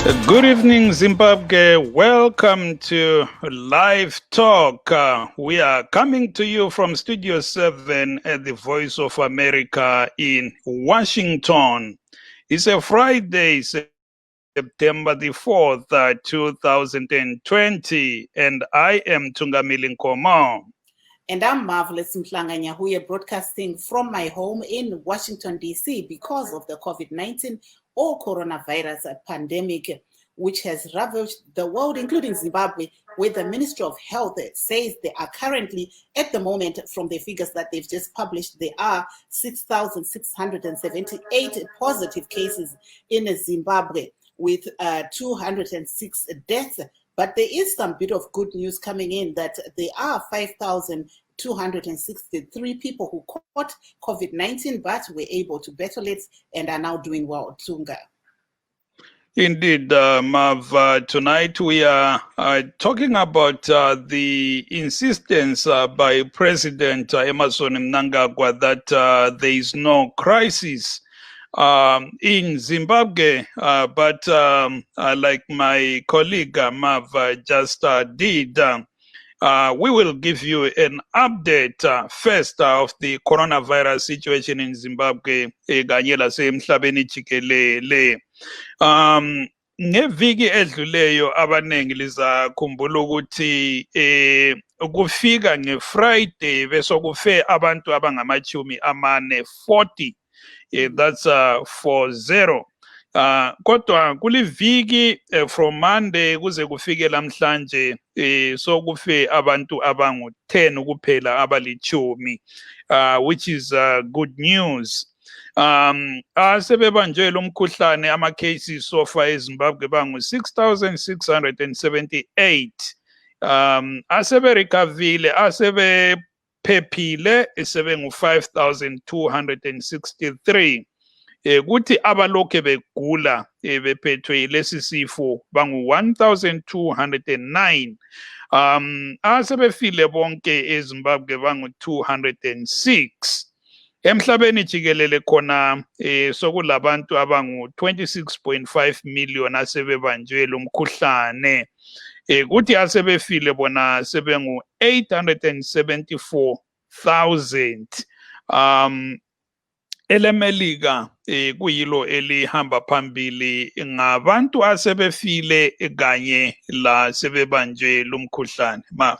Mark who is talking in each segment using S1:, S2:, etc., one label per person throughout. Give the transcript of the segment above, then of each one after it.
S1: Good evening, Zimbabwe. Welcome to LiveTalk. We are coming to you from Studio 7 at the Voice of America in Washington. It's a Friday, September the 4th, 2020, and I am Tungamili Nkomo.
S2: And I'm Marvelous Mhlanganya, who are broadcasting from my home in Washington, D.C. because of the COVID-19 or coronavirus pandemic, which has ravaged the world, including Zimbabwe, where the Ministry of Health says they are currently, at the moment, from the figures that they've just published, there are 6,678 positive cases in Zimbabwe with 206 deaths. But there is some bit of good news coming in that there are 5,263 people who caught COVID-19 but were able to battle it and are now doing well. Tunga.
S1: Indeed, Mav, tonight we are talking about the insistence by President Emmerson Mnangagwa that there is no crisis in Zimbabwe, but like my colleague Mav just did, we will give you an update first of the coronavirus situation in Zimbabwe kanye lasemhlabeni jikelele. Ngeviki edluleyo abanengi lizakhumbula ukuthi ukufika ngeFriday bese kufe abantu abangamachumi amane 40. That's 40. Kodwa kuliviki from Monday kuze kufike lamhlanje sokufe abantu abangu 10 kuphela abalichumi, which is good news. Asebebanjwe lo mkhuhlane ama cases so far eZimbabwe bangu 6,678. Asebe recoverile, asebe phephile sebengu 5,263. Kuthi abalokhe begula bephethwe lesi sifo bangu 1,209. Asebefile bonke eZimbabwe bangu 206. Emhlabeni jikelele khona sokulabantu abangu 26.5 million asebebanjwe lo mkhuhlane. Kuthi asebefile bona sebengu 874,000. EleMelika kuyilo elihamba phambili ngabantu asebefile kanye la sebebanjwe lo mkhuhlane. Mav.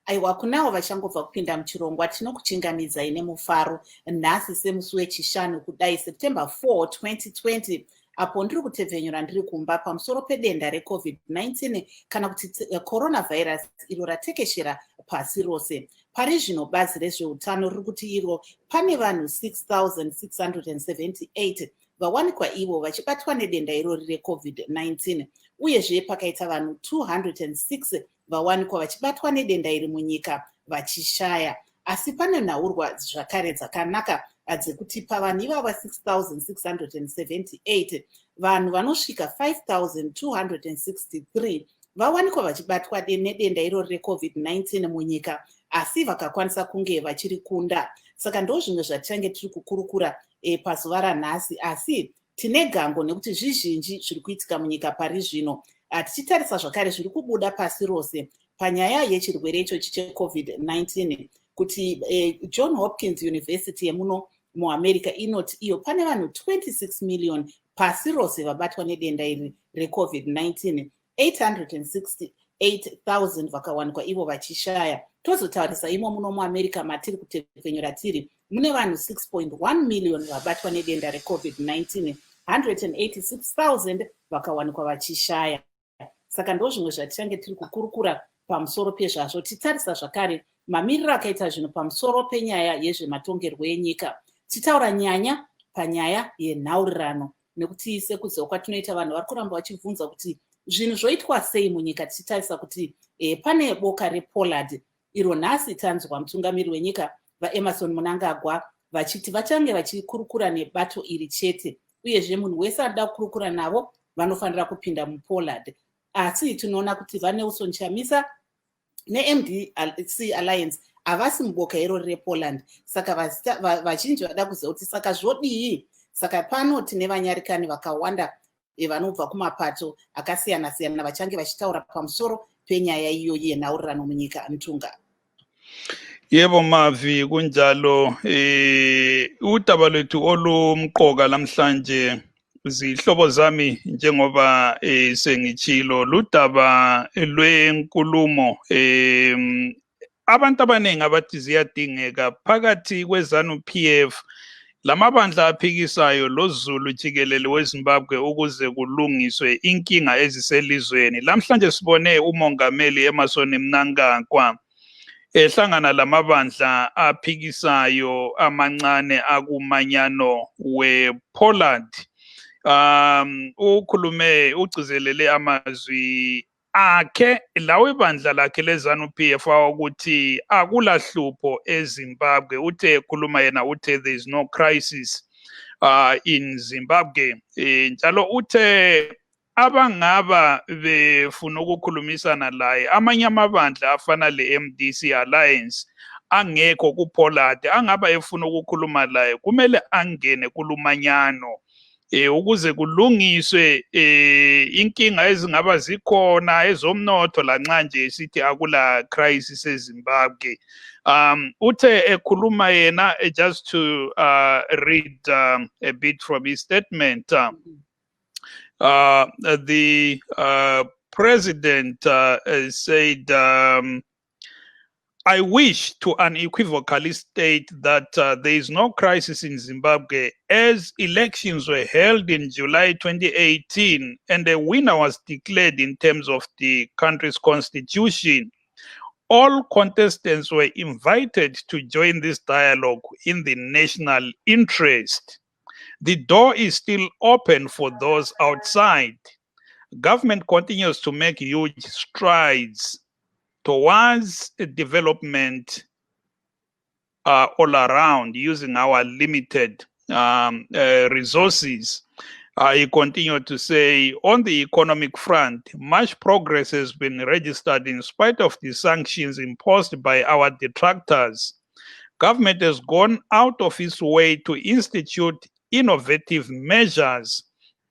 S2: Aiwa, kunawo vachangobva kupinda muchirongwa tinokuchingamidzai nemufaro nhasi semusi wechishanu kudai September 4, 2020, apo ndiri kutevhenyura ndiri kumba pamusoro pedenda reCovid-19 kana kuti coronavirus iro ratekeshera pasi rose. Pari zvino bazi rezveutano riri kuti iro pane vanhu 6,678 vawanikwa ivo vachibatwa nedenda irori reCovid-19, uyezve pakaita vanhu 206 vawanikwa vachibatwa nedenda iri munyika vachishaya. Asi pane nhaurwa zvakare dzakanaka dzekuti pavanhu ivava 6,678 vanhu vanosvika 5,263 vawanikwa vachibatwa nedenda irori reCovid-19 munyika, asi vakakwanisa kunge vachirikunda. Saka ndo zvimwe zvatichange tiri kukurukura pazuva ranhasi, asi tine gango nekuti zvizhinji zviri kuitika munyika pari zvino. Tichitarisa zvakare zviri kubuda pasi rose panyaya yechirwere ichochi cheCovid-19 kuti John Hopkins University yemuno muAmerica inoti iyo pane vanhu 26 million pasi rose vabatwa nedenda iri reCovid-19, 868,000 vakawanikwa ivo vachishaya. Tozotarisa imo muno muAmerica matiri kutevhenyura tiri mune vanhu 6.1 million vabatwa nedenda reCovid-19, 186,000 vakawanikwa vachishaya. Saka ndo zvimwe zvatichange tiri kukurukura pamusoro pezvazvo. Titarisa zvakare mamiriro akaita zvino pamusoro penyaya yezvematongerwo enyika. Titaura nyanya panyaya yenhaurirano, nekuti sekudzoka kwatinoita vanhu vari kuramba vachibvunza kuti zvinhu zvoitwa sei munyika. Tichitarisa kuti pane boka rePollard iro nhasi tanzwa mutungamiri wenyika vaEmmerson Mnangagwa vachiti vachange vachikurukura nebato iri chete, uyezve munhu wese anoda kukurukura navo vanofanira kupinda muPollard. Asi tinoona kuti vaNelson Chamisa neMDC Alliance havasi muboka iro rePoland, saka vazhinji vada kuziva kuti saka zvodii. Saka pano tine vanyarikani vakawanda vanobva kumapato akasiyana-siyana vachange vachitaura pamusoro penyaya iyoyi yenhaurirano munyika. Ntunga.
S1: Yebo Mavi, kunjalo udaba lwethu olumqoka namhlanje zihlobo zami njengoba sengitshilo ludaba lwenkulumo abantu abaningi abathi ziyadingeka phakathi kweZANU-PF lamabandla aphikisayo loZulu jikelele weZimbabwe ukuze kulungiswe inkinga eziselizweni. Lamhlanje sibone umongameli Emmerson Mnangagwa ehlangana lamabandla aphikisayo amancane akumanyano wePoland. Ukhulume ugcizelele amazwi akhe lawe bandla lakhe leZANU-PF ukuthi akulahlupho eZimbabwe. Uthe ekhuluma yena uthe there is no crisis in Zimbabwe. Njalo uthe abangaba befuna ukukhulumisana laye amanye amabandla afana le-MDC Alliance angekho kuPoland angaba efuna ukukhuluma laye kumele angene kulumanyano ukuze kulungiswe inkinga ezingaba zikhona ezomnotho lanxa nje sithi akula crisis eZimbabwe. Uthe ekhuluma yena just to read a bit from his statement. The president said, I wish to unequivocally state that there is no crisis in Zimbabwe as elections were held in July 2018 and a winner was declared in terms of the country's constitution. All contestants were invited to join this dialogue in the national interest. The door is still open for those outside. Government continues to make huge strides towards development all around using our limited resources. He continued to say, on the economic front, much progress has been registered in spite of the sanctions imposed by our detractors. Government has gone out of its way to institute innovative measures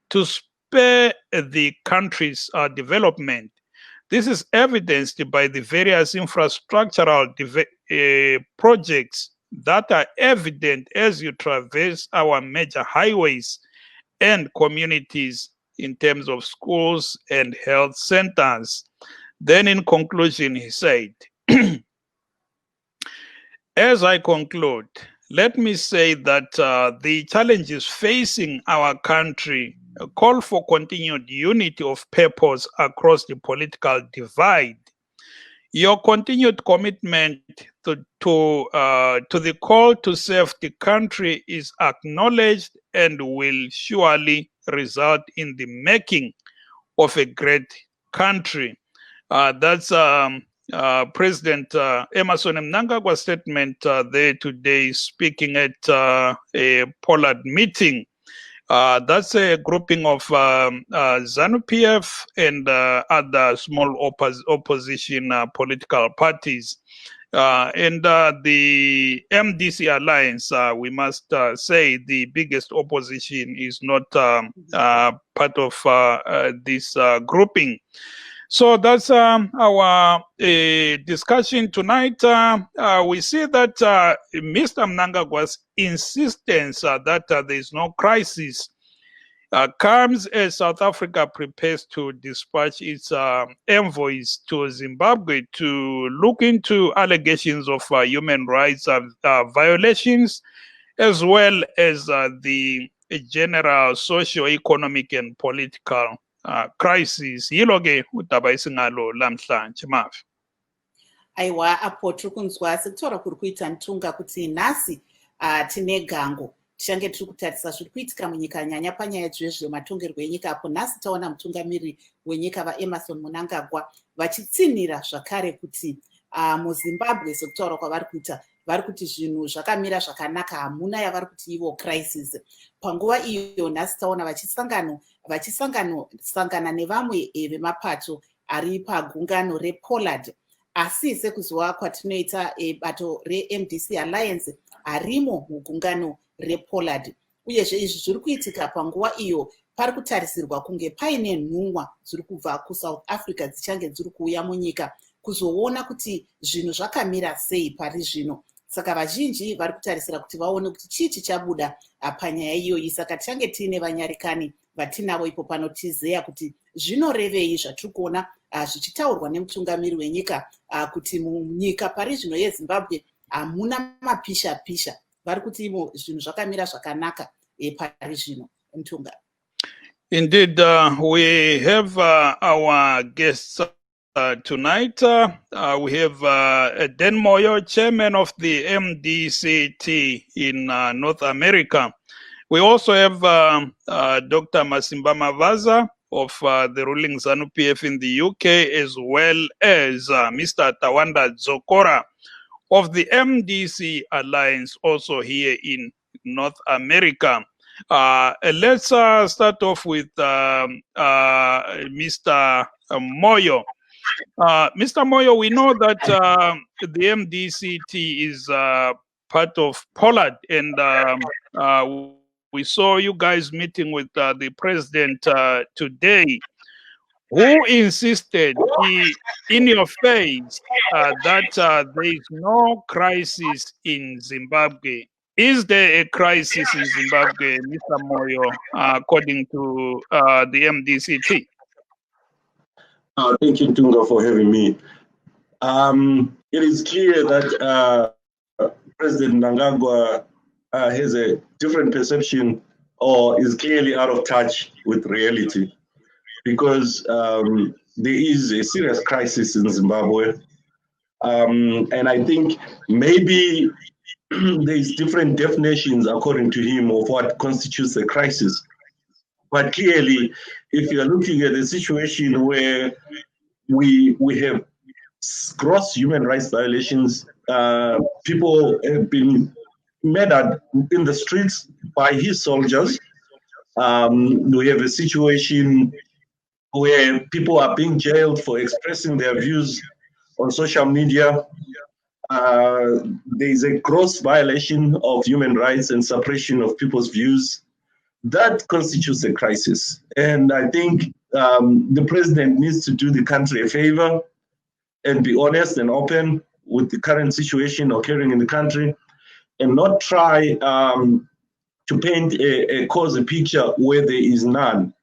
S1: to spur the country's development. This is evidenced by the various infrastructural projects that are evident as you traverse our major highways and communities in terms of schools and health centers. Then in conclusion, he said, as I conclude, let me say that the challenges facing our country call for continued unity of purpose across the political divide. Your continued commitment to the call to serve the country is acknowledged and will surely result in the making of a great country. That's President Emmerson Mnangagwa's statement there today, speaking at a Poland meeting. That's a grouping of ZANU-PF and other small opposition political parties. And the MDC Alliance, we must say the biggest opposition is not part of this grouping. So that's our discussion tonight. We see that Mr. Mnangagwa's insistence that there is no crisis comes as South Africa prepares to dispatch its envoys to Zimbabwe to look into allegations of human rights violations, as well as the general socio-economic and political crisis. Yilo ke udaba esingalo lamhlanje Mavi.
S2: Aiwa, apo tiri kunzwa sekutaura kuri kuita Ntunga kuti nhasi tine gango tichange tiri kutarisa zviri kuitika munyika nyanya panyaya dzezvematongerwo enyika. Apo nhasi taona mutungamiri wenyika vaEmmerson Mnangagwa vachitsinhira zvakare kuti muZimbabwe sekutaura kwavari kuita vari kuti zvinhu zvakamira zvakanaka, hamuna yavari kuti ivo crisis. Panguva iyo nhasi taona vachisangana nevamwe vemapato ari pagungano rePoland, asi sekuziva kwatinoita bato reMDC Alliance harimo mugungano rePoland. Uyezve izvi zviri kuitika panguva iyo pari kutarisirwa kunge paine nhumwa dziri kubva kuSouth Africa dzichange dziri kuuya munyika kuzoona kuti zvinhu zvakamira sei pari zvino. Saka vazhinji vari kutarisira kuti vaone kuti chii chichabuda panyaya iyoyi. Saka tichange tiine vanyarikani vatinavo ipo panotizeya kuti zvinorevei zvatiri kuona zvichitaurwa nemutungamiri wenyika kuti munyika pari zvino yeZimbabwe hamuna mapisha pisha. Vari kuti imo zvinhu zvakamira zvakanaka pari zvino. Mutunga.
S1: Indeed, we have our guests tonight. We have Dan Moyo, chairman of the MDCT in North America. We also have Dr. Masimba Mavaza of the ruling ZANU-PF in the UK, as well as Mr. Tawanda Zokora of the MDC Alliance, also here in North America. Let's start off with Mr. Moyo. Mr. Moyo, we know that the MDCT is part of Pollard, and we saw you guys meeting with the president today, who insisted in your face that there is no crisis in Zimbabwe. Is there a crisis in Zimbabwe, Mr. Moyo, according to the MDCT?
S3: Thank you, Tunga, for having me. It is clear that President Mnangagwa has a different perception or is clearly out of touch with reality, because there is a serious crisis in Zimbabwe. And I think maybe there's different definitions according to him of what constitutes a crisis. But clearly, if you're looking at a situation where we have gross human rights violations, people have been murdered in the streets by his soldiers. We have a situation where people are being jailed for expressing their views on social media. There is a gross violation of human rights and suppression of people's views. That constitutes a crisis. And I think the president needs to do the country a favor and be honest and open with the current situation occurring in the country, and not try to paint a picture where there is none.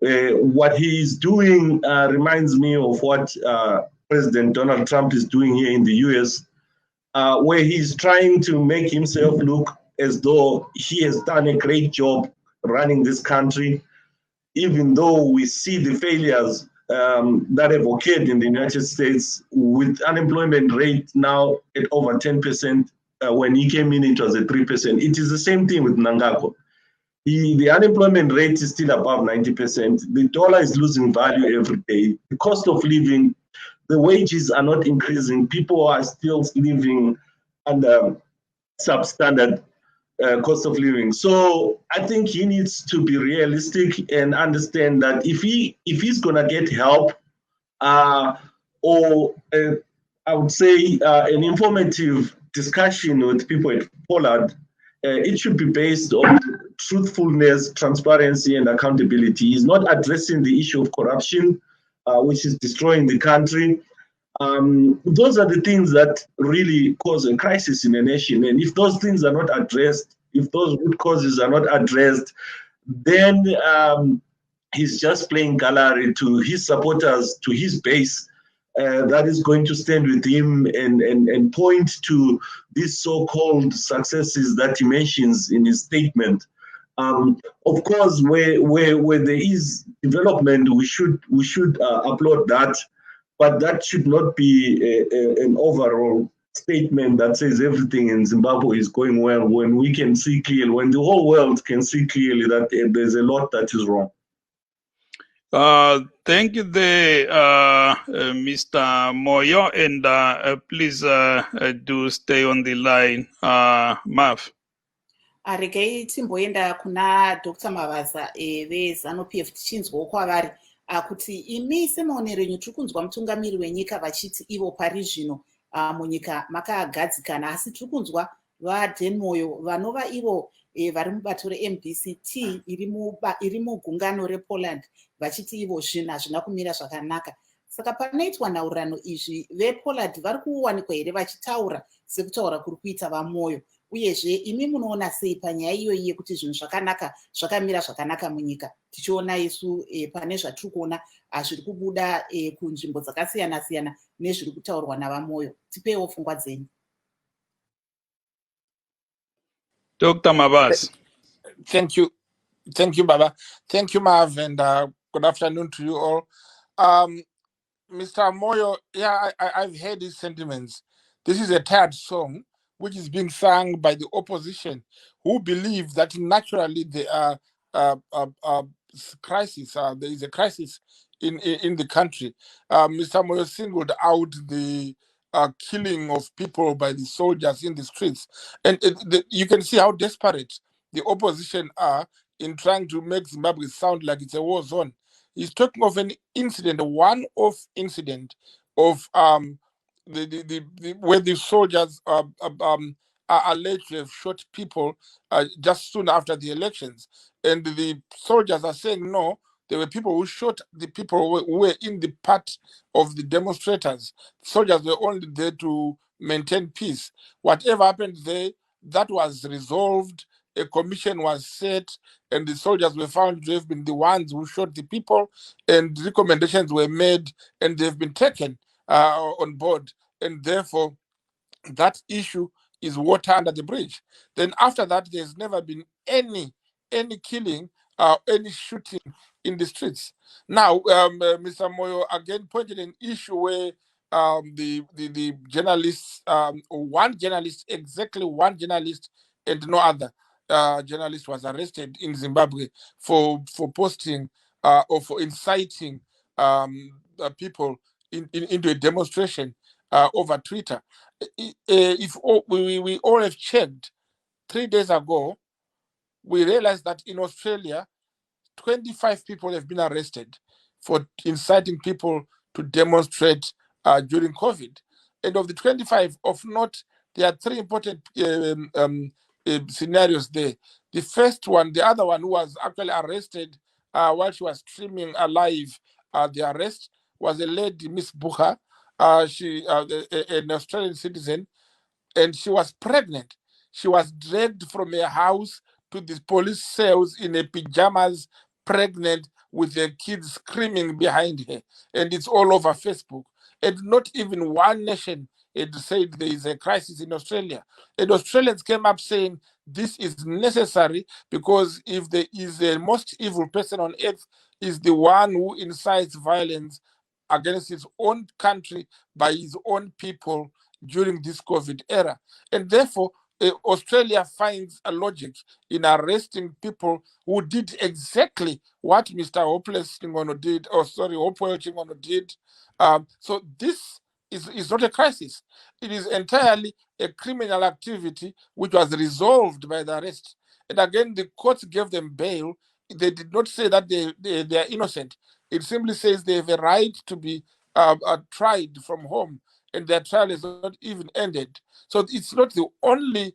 S3: What he is doing reminds me of what President Donald Trump is doing here in the US, where he's trying to make himself look as though he has done a great job running this country, even though we see the failures that have occurred in the United States, with unemployment rate now at over 10%. When he came in, it was at 3%. It is the same thing with Mnangagwa. The unemployment rate is still above 90%. The dollar is losing value every day. The cost of living, the wages are not increasing. People are still living under substandard cost of living. So I think he needs to be realistic and understand that if he's gonna get help, or I would say an informative discussion with people at Pollard, it should be based on truthfulness, transparency, and accountability. He's not addressing the issue of corruption, which is destroying the country. Those are the things that really cause a crisis in a nation. And if those things are not addressed, if those root causes are not addressed, then he's just playing gallery to his supporters, to his base, that is going to stand with him and point to these so-called successes that he mentions in his statement. Of course, where there is development, we should applaud that, but that should not be an overall statement that says everything in Zimbabwe is going well, when we can see clearly, when the whole world can see clearly that there's a lot that is wrong.
S1: Thank you there, Mr. Moyo, and please do stay on the line, Mav.
S2: Regai timboenda kuna Dr. Mavaza veZANU-PF tichinzwawo kwavari kuti imi semaonero enyu tiri kunzwa mutungamiri wenyika vachiti ivo pari zvino munyika makagadzikana, asi tiri kunzwa vaDan Moyo vanova ivo vari mubato reMBCT iri mugungano rePoland vachiti ivo zvinhu hazvina kumira zvakanaka. Saka panoitwa nhaurirano izvi, vePoland vari kuwanikwa here vachitaura sekutaura kuri kuita vaMoyo? Uyezve imi munoona sei panyaya iyoyi yekuti zvinhu zvakanaka zvakamira zvakanaka munyika, tichiona isu pane zvatiri kuona zviri kubuda kunzvimbo dzakasiyana siyana nezviri kutaurwa navaMoyo? Tipewo pfungwa dzenyu.
S1: Dr. Mabasa.
S4: Thank you, Baba. Thank you, Marv, and good afternoon to you all. Mr. Moyo, yeah, I've heard his sentiments. This is a tired song which is being sung by the opposition, who believe that naturally there are crisis. There is a crisis in the country. Mr. Moyo singled out the killing of people by the soldiers in the streets, and you can see how desperate the opposition are in trying to make Zimbabwe sound like it's a war zone. He's talking of an incident, a one-off incident of where the soldiers are alleged to have shot people just soon after the elections, and the soldiers are saying no, there were people who shot the people who were in the part of the demonstrators. Soldiers were only there to maintain peace. Whatever happened there, that was resolved. A commission was set, and the soldiers were found to have been the ones who shot the people, and recommendations were made, and they've been taken on board, and therefore that issue is water under the bridge. Then after that, there's never been any killing, any shooting in the streets. Now, Mr. Moyo again pointed an issue where the journalists, one journalist, exactly one journalist, and no other journalist was arrested in Zimbabwe for posting or for inciting people into a demonstration over Twitter. If we all have checked 3 days ago, we realized that in Australia, 25 people have been arrested for inciting people to demonstrate during COVID. And of the 25, of note, there are 3 important scenarios there. The first one, the other one who was actually arrested while she was streaming live the arrest, was a lady, Miss Bucha. She an Australian citizen, and she was pregnant. She was dragged from her house to the police cells in her pajamas, pregnant, with her kids screaming behind her. And it's all over Facebook. And not even one nation had said there is a crisis in Australia. And Australians came up saying this is necessary because if there is a most evil person on earth, is the one who incites violence against his own country by his own people during this COVID era. And therefore, Australia finds a logic in arresting people who did exactly what Mr. Hopeless Chingono did, Hopewell Chingono did. So this is not a crisis. It is entirely a criminal activity which was resolved by the arrest. And again, the courts gave them bail. They did not say that they are innocent. It simply says they have a right to be tried from home, and their trial is not even ended. So it's not the only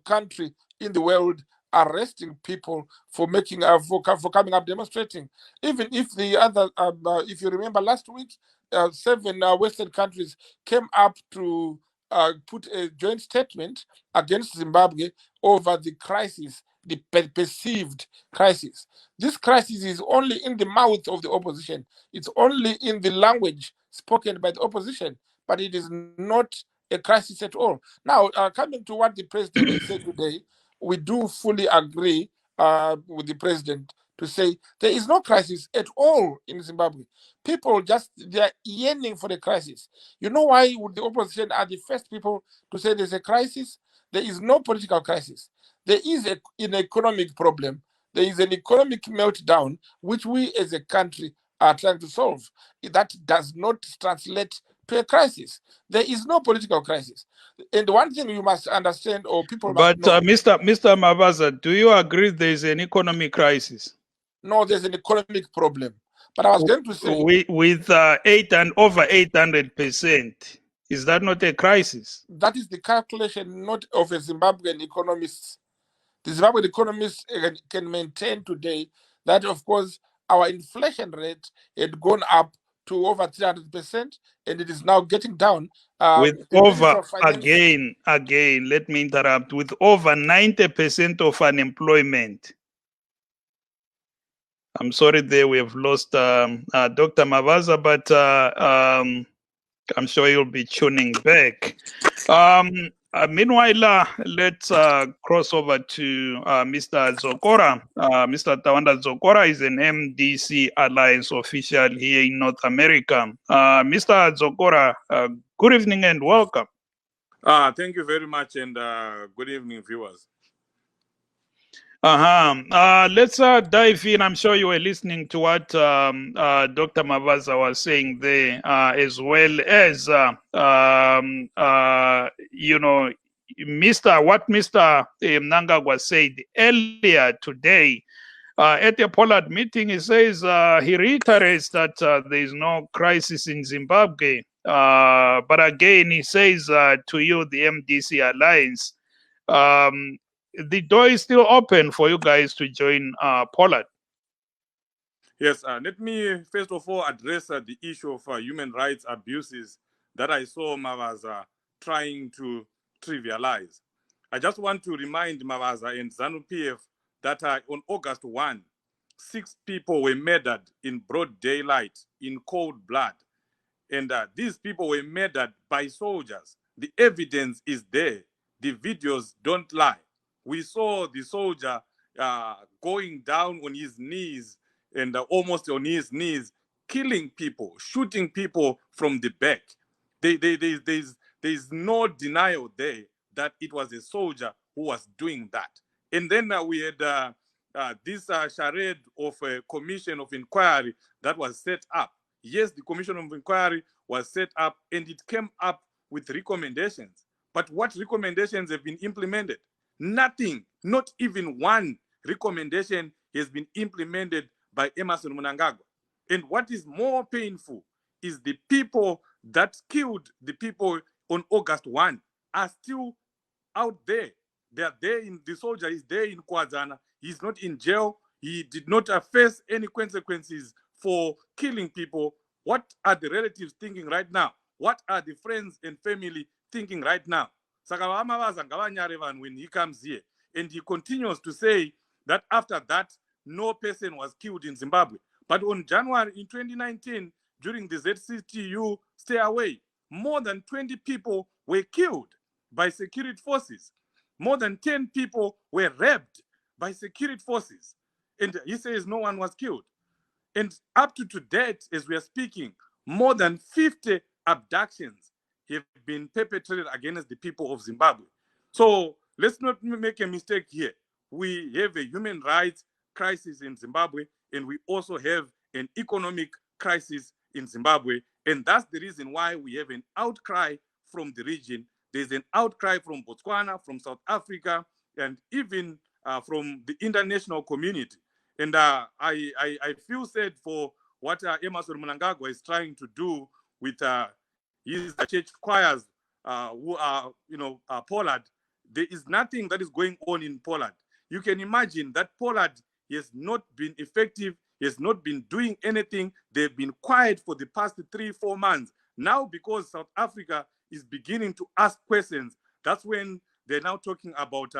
S4: country in the world arresting people for making for coming up demonstrating. Even if the other, if you remember last week, 7 Western countries came up to put a joint statement against Zimbabwe over the crisis, the perceived crisis. This crisis is only in the mouth of the opposition. It's only in the language spoken by the opposition, but it is not a crisis at all. Now, coming to what the president has said today, we do fully agree with the president to say there is no crisis at all in Zimbabwe. People they are yearning for a crisis. You know why the opposition are the first people to say there's a crisis? There is no political crisis. There is an economic problem. There is an economic meltdown, which we as a country are trying to solve. That does not translate to a crisis. There is no political crisis. And one thing you must understand, or people must know.
S1: But Mr. Mabasa, do you agree there is an economic crisis?
S4: No, there's an economic problem. But I was going to say,
S1: with over 800%, is that not a crisis?
S4: That is the calculation not of a Zimbabwean economist. the Zimbabwean economists can maintain today that, of course, our inflation rate had gone up to over 300%, and it is now getting down.
S1: With
S4: The Minister
S1: over,
S4: of Finance,
S1: again, let me interrupt, with over 90% of unemployment. I'm sorry there we have lost Dr. Mavaza, but I'm sure you'll be tuning back. Meanwhile, let's cross over to Mr. Zokora. Mr. Tawanda Zokora is an MDC Alliance official here in North America. Mr. Zokora, good evening and welcome.
S5: Thank you very much, and good evening, viewers.
S1: Let's dive in. I'm sure you were listening to what Dr. Mavaza was saying there, as well as Mr. Mnangagwa said earlier today at a Pollard meeting. He says he reiterates that there is no crisis in Zimbabwe, but again he says to you, the MDC Alliance, the door is still open for you guys to join Pollard.
S5: Yes, let me first of all address the issue of human rights abuses that I saw Mavaza trying to trivialize. I just want to remind Mavaza and ZANU-PF that on August 1, 6 people were murdered in broad daylight in cold blood. And these people were murdered by soldiers. The evidence is there. The videos don't lie. We saw the soldier going down on his knees and almost on his knees, killing people, shooting people from the back. There's no denial there that it was a soldier who was doing that. And then we had this charade of a commission of inquiry that was set up. Yes, the commission of inquiry was set up and it came up with recommendations. But what recommendations have been implemented? Nothing, not even one recommendation has been implemented by Emmerson Mnangagwa. And what is more painful is the people that killed the people on August 1 are still out there. They are there. The soldier is there in Kwazana. He's not in jail. He did not face any consequences for killing people. What are the relatives thinking right now? What are the friends and family thinking right now? When he comes here and he continues to say that after that, no person was killed in Zimbabwe. But on January in 2019, during the ZCTU stay away, more than 20 people were killed by security forces. More than 10 people were raped by security forces. And he says no one was killed. And up to date, as we are speaking, more than 50 abductions have been perpetrated against the people of Zimbabwe. So let's not make a mistake here. We have a human rights crisis in Zimbabwe, and we also have an economic crisis in Zimbabwe. And that's the reason why we have an outcry from the region. There's an outcry from Botswana, from South Africa, and even from the international community. And I feel sad for what Emmerson Mnangagwa is trying to do with his church choirs who are, Pollard. There is nothing that is going on in Pollard. You can imagine that Pollard has not been effective. He has not been doing anything. They've been quiet for the past 3-4 months. Now, because South Africa is beginning to ask questions, that's when they're now talking about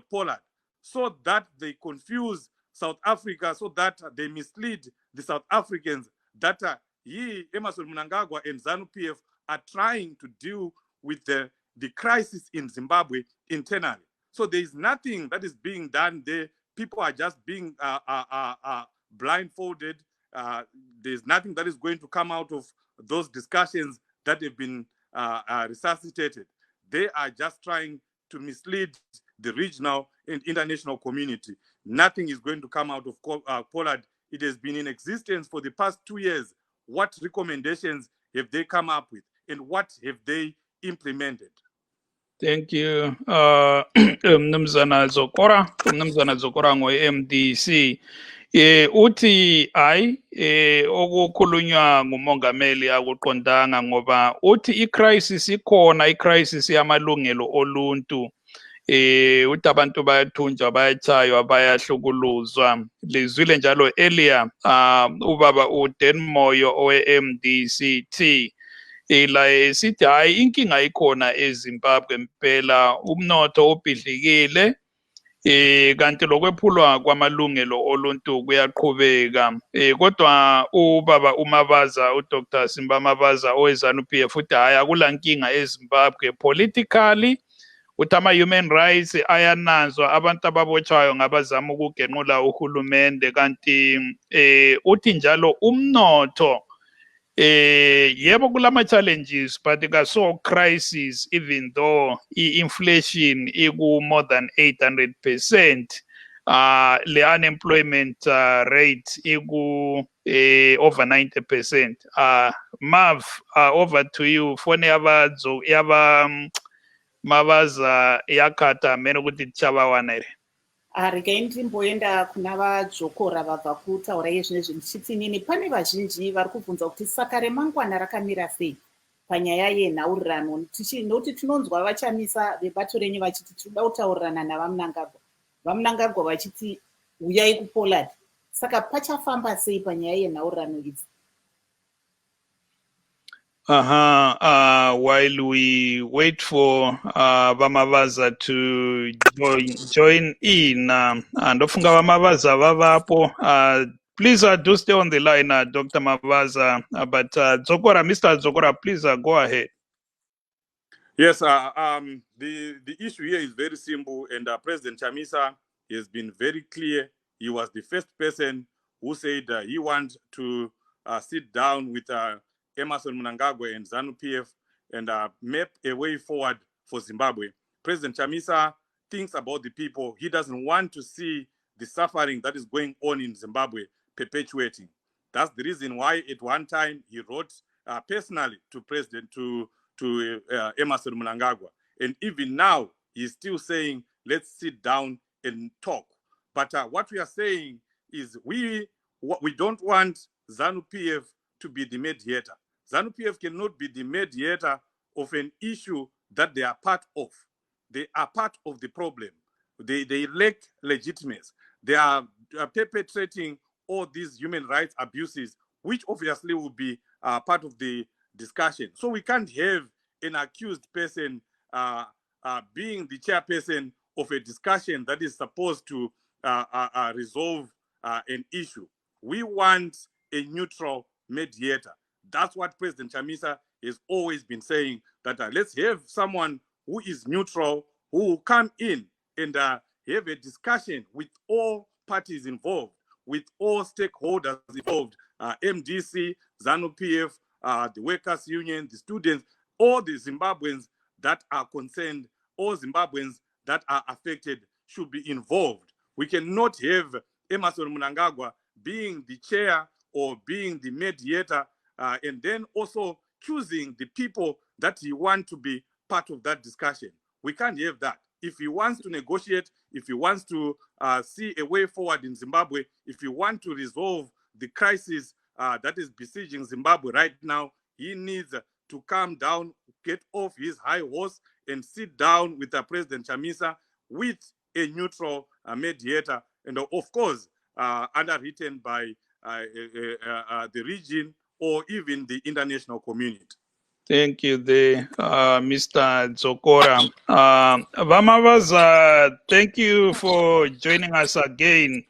S5: Pollard, so that they confuse South Africa, so that they mislead the South Africans that Emmerson Mnangagwa and ZANU-PF are trying to deal with the crisis in Zimbabwe internally. So there is nothing that is being done there. People are just being blindfolded. There's nothing that is going to come out of those discussions that have been resuscitated. They are just trying to mislead the regional and international community. Nothing is going to come out of Pollard. It has been in existence for the past 2 years. What recommendations have they come up with, and what have they implemented?
S1: Thank you. Mnumzana Zokora ngo-MDC. Uthi okukhulunywa ngumongameli akuqondanga ngoba uthi i-crisis ikhona, i-crisis yamalungelo oluntu. uthi abantu bayathunjwa, bayachaywa, bayahlukuluzwa. Lizwile njalo earlier ubaba uDan Moyo owe-MDCT la esithi hayi inkinga ikhona eZimbabwe impela, umnotho ubhidlikile kanti lokwephulwa kwamalungelo oluntu kuyaqhubeka. Kodwa ubaba uMabaza, uDr. Simba Mabaza owe-ZANU-PF uthi hayi akula nkinga eZimbabwe politically, uthi ama-human rights ayananzwa, abantu ababotshwayo ngabazama ukugenqula uhulumende, kanti uthi njalo umnotho yebo kulama challenges but kaso crisis, even though inflation iku more than 800%, le unemployment rate iku over 90%. Mav, over to you. Fone yaba Mabaza yakata mene kuti tichavawana here.
S2: Regai ndimboenda kuna vadzokora vabva kutaura iye zvinezvi ndichiti inini pane vazhinji vari kubvunza kuti saka remangwana rakamira sei panyaya yenhaurirano, nokuti tinonzwa vachamisa vebato renyu vachiti tinoda kutaurirana navamunangagwa, vamunangagwa vachiti uyai kuPoland. Saka pachafamba sei panyaya yenhaurirano idzi?
S1: While we wait for Vamavaza to join in, and Ofunga Vamavaza Vavapo, please do stay on the line, Dr. Mavaza. But Zokora, Mr. Zokora, please go ahead.
S5: Yes, the issue here is very simple, and President Chamisa has been very clear. He was the first person who said he wants to sit down with Emmerson Mnangagwa and ZANU-PF and map a way forward for Zimbabwe. President Chamisa thinks about the people. He doesn't want to see the suffering that is going on in Zimbabwe perpetuating. That's the reason why at one time he wrote personally to Emmerson Mnangagwa. And even now, he's still saying, let's sit down and talk. But what we are saying is we don't want ZANU-PF to be the mediator. ZANU-PF cannot be the mediator of an issue that they are part of. They are part of the problem. They lack legitimacy. They are perpetrating all these human rights abuses, which obviously will be part of the discussion. So we can't have an accused person being the chairperson of a discussion that is supposed to resolve an issue. We want a neutral mediator. That's what President Chamisa has always been saying, that let's have someone who is neutral, who will come in and have a discussion with all parties involved, with all stakeholders involved, MDC, ZANU-PF, the workers' union, the students, all the Zimbabweans that are concerned, all Zimbabweans that are affected should be involved. We cannot have Emmerson Mnangagwa being the chair or being the mediator and then also choosing the people that he wants to be part of that discussion. We can't have that. If he wants to negotiate, if he wants to see a way forward in Zimbabwe, if he wants to resolve the crisis that is besieging Zimbabwe right now, he needs to calm down, get off his high horse, and sit down with President Chamisa with a neutral mediator, and of course, underwritten by the region or even the international community.
S1: Thank you, Mr. Zokora. Vamavaza, thank you for joining us again.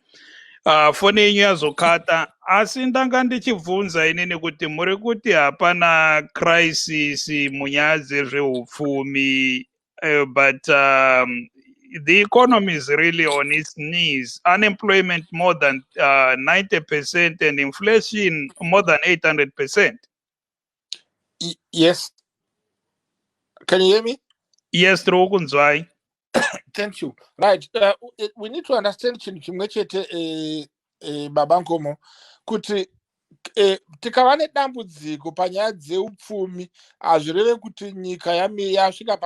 S1: Foni yenyu yazokata, asi ndanga ndichibvunza inini kuti muri kuti hapana crisis munyaya dzezveupfumi, but the economy is really on its knees. Unemployment more than 90% and inflation more than 800%.
S4: Yes. Can you hear me?
S1: Yes, Rogunzwai.
S4: Thank you. Right. We need to understand chimwechete babankomo kuti tikava nedambudziko panyaya dzeupfumi hazvireve kuti nyika yasvika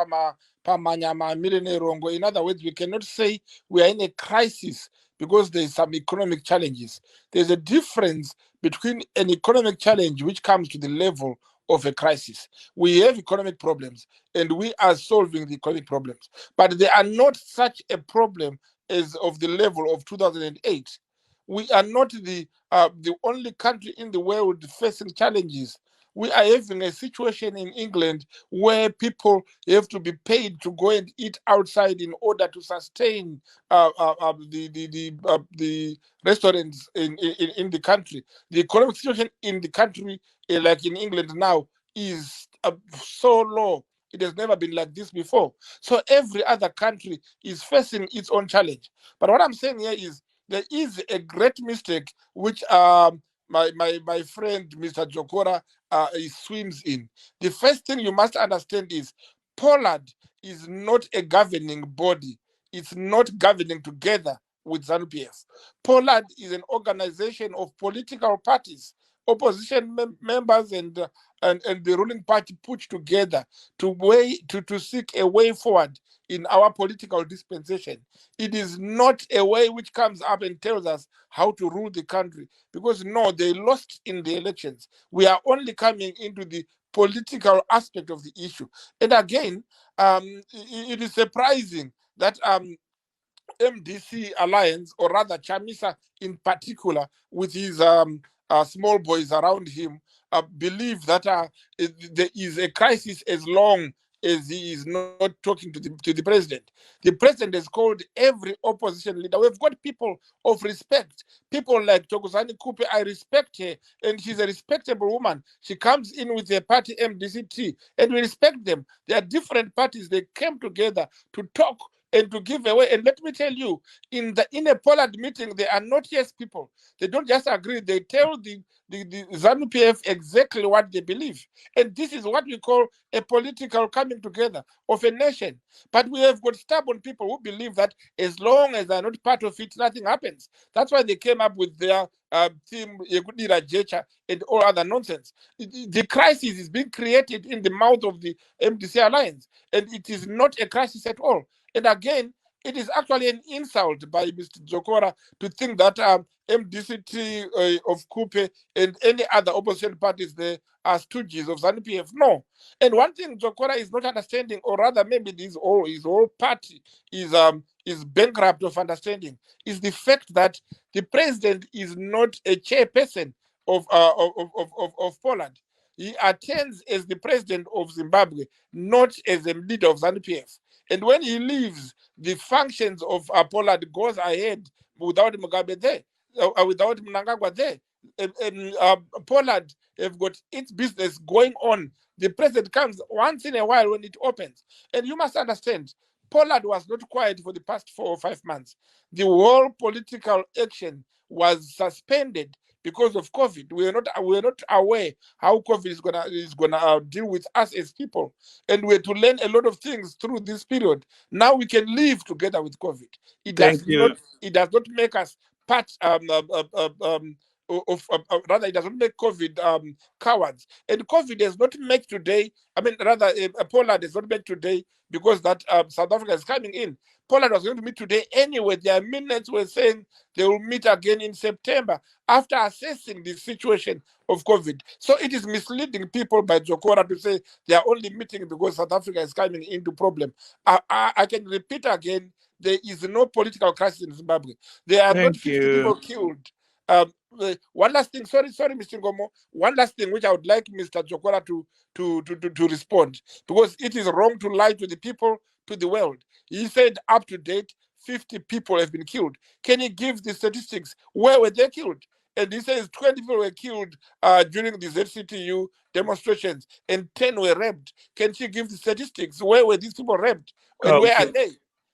S4: pamanyama amire nerongo. In other words, we cannot say we are in a crisis because there is some economic challenges. There's a difference between an economic challenge which comes to the level of a crisis. We have economic problems, and we are solving the economic problems. But they are not such a problem as of the level of 2008. We are not the only country in the world facing challenges. We are having a situation in England where people have to be paid to go and eat outside in order to sustain the restaurants in the country. The economic situation in the country, like in England now, is so low. It has never been like this before. So every other country is facing its own challenge. But what I'm saying here is there is a great mistake which my friend Mr. Jokora swims in. The first thing you must understand is Poland is not a governing body. It's not governing together with ZANU-PF. Poland is an organization of political parties, opposition members and the ruling party put together to seek a way forward in our political dispensation. It is not a way which comes up and tells us how to rule the country, because no, they lost in the elections. We are only coming into the political aspect of the issue. And again, it is surprising that MDC alliance, or rather Chamisa in particular, with his small boys around him, believe that there is a crisis as long as he is not talking to the president. The president has called every opposition leader. We've got people of respect. People like Thokozani Kupe, I respect her, and she's a respectable woman. She comes in with her party MDCT, and we respect them. There are different parties. They came together to talk and to give away. And let me tell you, in a Poland meeting, they are not yes people. They don't just agree. They tell the ZANU-PF exactly what they believe. And this is what we call a political coming together of a nation. But we have got stubborn people who believe that as long as they're not part of it, nothing happens. That's why they came up with their team Yekudira Jecha and all other nonsense. The crisis is being created in the mouth of the MDC alliance, and it is not a crisis at all. And again, it is actually an insult by Mr. Jokora to think that MDCT of Kupe and any other opposition parties there are stooges of ZANU-PF. No. And one thing Jokora is not understanding, or rather maybe his whole party is bankrupt of understanding, is the fact that the president is not a chairperson of Poland. He attends as the president of Zimbabwe, not as a leader of ZANU-PF. And when he leaves, the functions of Poland goes ahead without Mugabe there, without Mnangagwa there. Poland have got its business going on. The president comes once in a while when it opens. And you must understand, Poland was not quiet for the past 4 or 5 months. The whole political action was suspended because of COVID. We are not aware how COVID is gonna deal with us as people, and we have to learn a lot of things through this period. Now we can live together with COVID. It does not make us part rather, it doesn't make COVID cowards. And COVID does not make today. I mean, rather, Poland does not make today because that South Africa is coming in. Poland was going to meet today anyway. Their minutes were saying they will meet again in September after assessing the situation of COVID. So it is misleading people by Jokora to say they are only meeting because South Africa is coming into problem. I can repeat again, there is no political crisis in Zimbabwe. There are not 50 people killed. One last thing, sorry, Mr. Ngomo. One last thing which I would like Mr. Jokora to respond, because it is wrong to lie to the people, to the world. He said up to date, 50 people have been killed. Can he give the statistics? Where were they killed? And he says 20 people were killed during the ZCTU demonstrations and 10 were raped. Can she give the statistics? Where were these people raped? And where are they?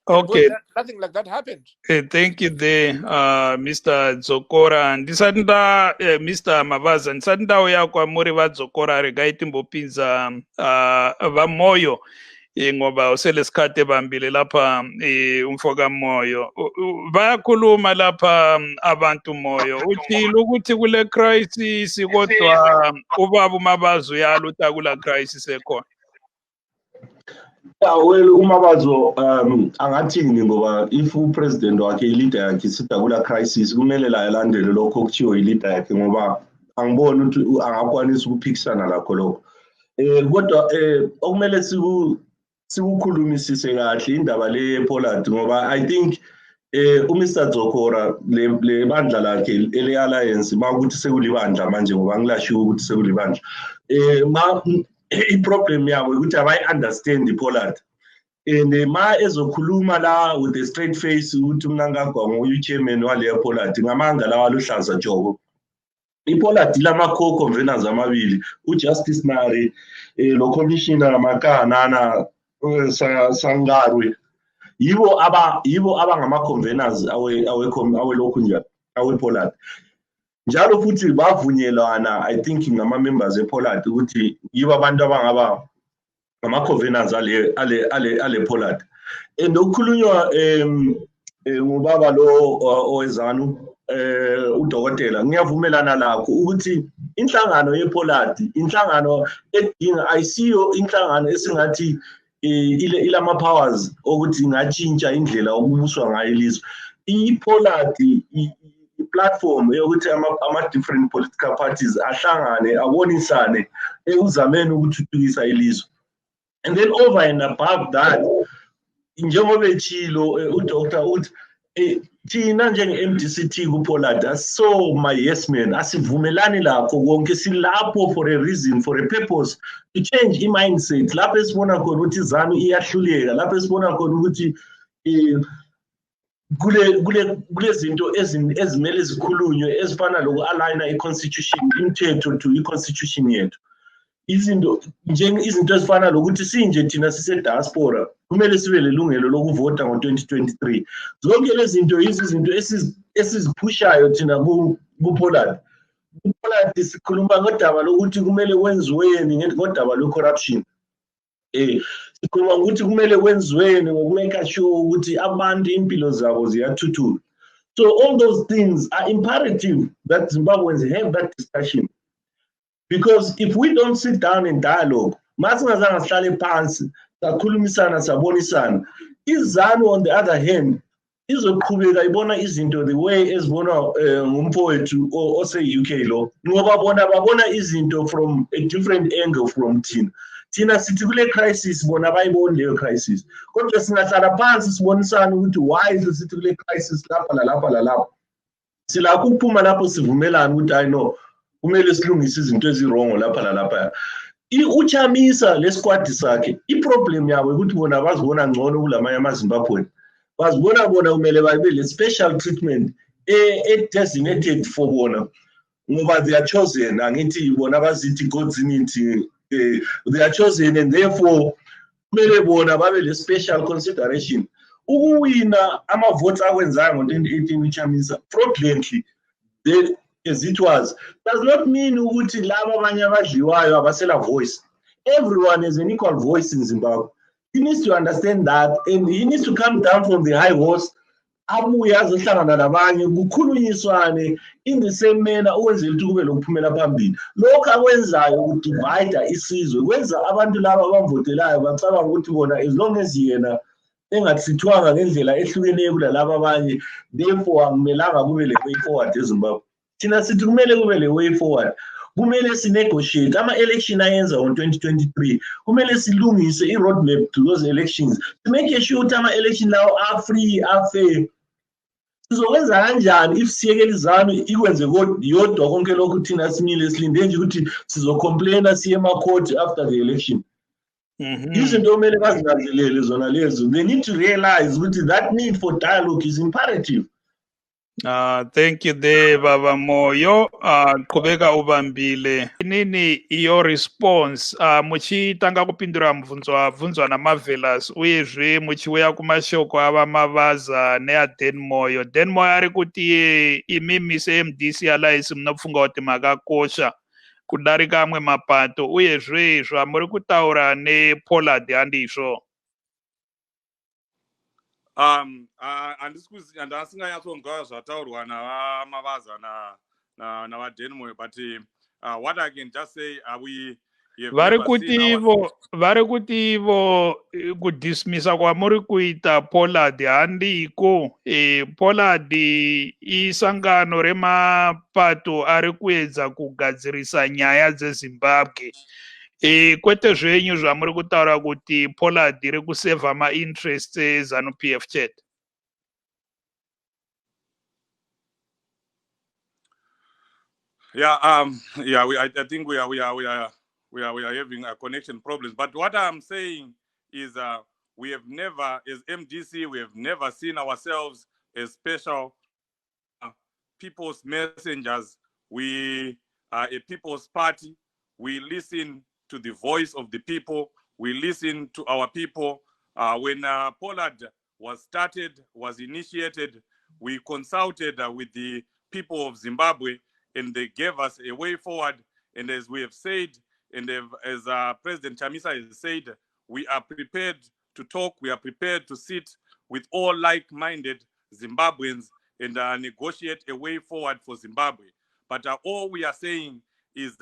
S1: Okay.
S4: Nothing like that happened.
S1: Thank you there, Mr. Dzokora. Ndisanda Mr. Mavaza, ndisanda uya kwa muri vadzokora regai timbopinza vamoyo ngoba uselesikhathi bambile lapha umfoka moyo bayakhuluma lapha abantu moyo uthile ukuthi kule crisis kodwa ubaba uMabazo uyala ukuthi akula crisis ekhona.
S3: Well, uMabazo angathini ngoba if upresident wakhe ileader yakhe sida kula crisis kumele la elandele lokho okuthiwa ileader yakhe ngoba angiboni ukuthi angakwanisa ukuphikisana lakho lokho. Kodwa okumele sikukhulumisise kahle indaba le Poland ngoba I think uMr Dzokora le bandla lakhe ele alliance makuthi sekulibandla manje ngoba ngilashiwe ukuthi sekulibandla i-problem yabo ukuthi abayi understand iPoland and ma ezokhuluma la with a straight face ukuthi Mnangagwa nguye chairman wale Poland ngamanga lawa luhlaza jobo iPoland lama co-conveners amabili uJustice Mari lo commissioner Makanana Sangarwe yibo abangama conveners awe lokhu njalo awe Poland njalo futhi bavunyelwana I think ngama members ePoland ukuthi yibo abantu abangaba ngama conveners ale Poland nokukhulunywa ngubaba lo owezanu udokotela ngiyavumelana lakho ukuthi inhlangano yePoland inhlangano edinga ayisiyo inhlangano esingathi ilama powers ukuthi ingatshintsha indlela okubuswa ngayo ilizwe iPoland i-platform yokuthi ama different political parties ahlangane abonisane ekuzameni ukuthuthukisa ilizwe and then over and above that njengoba echilo udoctor uthi thina njenge-MDCT kuPoland so my yes man asivumelani lakho konke silapho for a reason for a purpose to change i-mindset lapho esibona khona ukuthi izanu iyahluleka lapho esibona khona ukuthi kule zinto ezimele zikhulunywe ezifana loku-aligna i-constitution imithetho to i-constitution yethu izinto ezifana lokuthi sinje thina sise-diaspora kumele sibe lelungelo lokuvota ngo-2023 zonke lezi zinto izinto esiziphushayo thina kuPoland sikhuluma ngodaba lokuthi kumele kwenziweni ngodaba lwe-corruption sikhuluma ukuthi kumele kwenziweni ngokumeka sure ukuthi abantu impilo zabo ziyathuthuka so all those things are imperative that Zimbabweans have that discussion because if we don't sit down in dialogue masingazange sihlale phansi sakhulumisana sabonisana izanu on the other hand izoqhubeka ibona izinto the way ezibonwa ngumpowethu ose-UK lo ngoba bona babona izinto from a different angle from thina sithi kule crisis bona bayiboni leyo crisis kodwa singahlala phansi sibonisana ukuthi why sithi kule crisis lapha nalapha nalapha silakho ukuphuma lapho sivumelana ukuthi I know kumele silungise izinto ezirongo lapha nalapha uchamisa lesquad sakhe iproblem yabo ukuthi bona bazibona ngcono kulamanye amaZimbabwe bazibona bona kumele babe le special treatment designated for bona ngoba they are chosen angithi bona bazithi God's in it they are chosen and therefore kumele bona babe le special consideration ukuwina ama-votes akwenzayo ngo-2018 uchamisa fraudulently as it was does not mean ukuthi laba abanye abadliwayo abasela voice everyone has an equal voice in Zimbabwe he needs to understand that and he needs to come down from the high horse abuye azohlangana nabanye kukhulunyiswane in the same manner ukwenzela ukuthi kube lokuphumela phambili lokho akwenzayo ukudivide isizwe kwenza abantu laba abavotelayo bacabanga ukuthi bona as long as yena engathithwanga ngendlela ehlukeneyo kulalaba abanye therefore akumelanga kube le way forward eZimbabwe thina sithi kumele kube le way forward kumele sinegotiate ama-election ayenza ngo-2023 kumele silungise i-roadmap to those elections to make sure ukuthi ama-election lawo are-free are-fair sizokwenza kanjani if siyekela izanu ikwenze yodwa konke lokhu thina simile silinde nje ukuthi sizocomplaina siye emacourt after the election izinto kumele bazinanzelele zona lezo they need to realize ukuthi that need for dialogue is imperative.
S1: Thank you there Baba Moyo qhubeka ubambile nini your response muchitanga kupindura mubvunzo namavelas uyezve muchiuya kumashoko ava mavaza nea Den Moyo ari kuti imimi seMDC Alliance munopfunga kuti makakosha kudarika amwe mapato uyezve zvamuri kutaura nePoland handizvo.
S5: Andasinganyatsonzwa zvataurwa navamavaza navaDenmoy, but what I can just say, we
S1: vari kuti ivo kudismisa kwamuri kuita Poland handiko Poland isangano remapato ari kuedza kugadzirisa nyaya dzeZimbabwe kwete zvenyu zvamuri kutaura kuti Pollard iri kuseva ma-interest eZANU-PF chete.
S5: Yeah, I think we are having a connection problems. But what I'm saying is, we have never, as MDC, we have never seen ourselves as special people's messengers. We are a people's party. We listen to the voice of the people. We listen to our people. When Pollard was initiated, we consulted with the people of Zimbabwe, and they gave us a way forward. And as we have said, and as President Chamisa has said, we are prepared to talk. We are prepared to sit with all like-minded Zimbabweans and negotiate a way forward for Zimbabwe. But all we are saying is